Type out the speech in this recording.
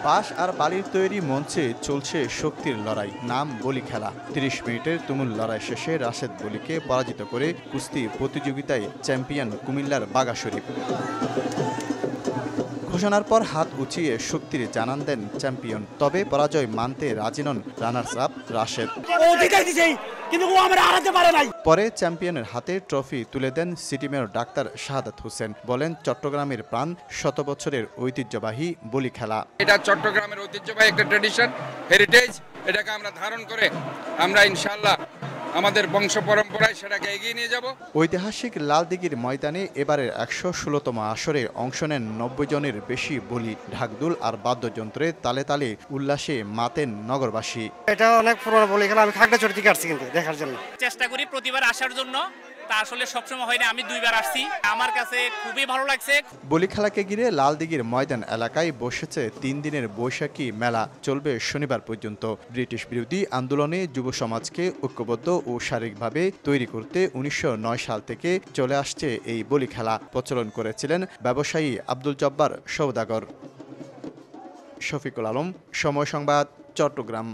বাঁশ আর বালির তৈরি মঞ্চে চলছে শক্তির লড়াই, নাম বলি খেলা। ৩০ মিনিটের তুমুল লড়াই শেষে রাশেদ বলিকে পরাজিত করে কুস্তি প্রতিযোগিতায় চ্যাম্পিয়ন কুমিল্লার বাঘা শরীফ। ঘোষণার পর হাত উঁচিয়ে শক্তির জানান দেন চ্যাম্পিয়ন। তবে পরাজয় মানতে রাজি নন রানার্স আপ রাশেদ। পরে চ্যাম্পিয়নের হাতে ট্রফি তুলে দেন city mayor doctor Shahadat Hossain. বলেন, চট্টগ্রামের প্রাণ, শত বছরের ঐতিহ্যবাহী বলি খেলা। এটা চট্টগ্রামের ঐতিহ্যবাহী একটা ট্র্যাডিশন, হেরিটেজ। এটাকে আমরা ধারণ করে আমরা ইনশাআল্লাহ আমাদের বংশ পরম্পরায় সেটাকে এগিয়ে নিয়ে যাব। ঐতিহাসিক লালদিঘির ময়দানে এবারের ১১৬তম আসরে অংশ নেন ৯০ জনের বেশি বলি। ঢাকদুল আর বাদ্যযন্ত্রে তালে তালে উল্লাসে মাতেন নগরবাসী। এটা অনেক পুরনো বলি খেলা, আমি খাগড়াছড়ি থেকে আসছি কিন্তু দেখার জন্য। চেষ্টা করি প্রতিবার আসার জন্য, তা আসলে সবসময় হয় না। আমি ২ বার আসছি, আমার কাছে খুবই ভালো লাগছে। বলি খেলাকে ঘিরে লালদিঘির ময়দান এলাকায় বসেছে ৩ দিনের বৈশাখী মেলা, চলবে শনিবার পর্যন্ত। ব্রিটিশ বিরোধী আন্দোলনে যুব সমাজকে ঐক্যবদ্ধ ও শারীরিকভাবে তৈরি করতে ১৯০৯ সাল থেকে চলে আসছে এই বলি খেলা। প্রচলন করেছিলেন ব্যবসায়ী আব্দুল জব্বার সওদাগর। শফিকুল আলম, সময় সংবাদ, চট্টগ্রাম।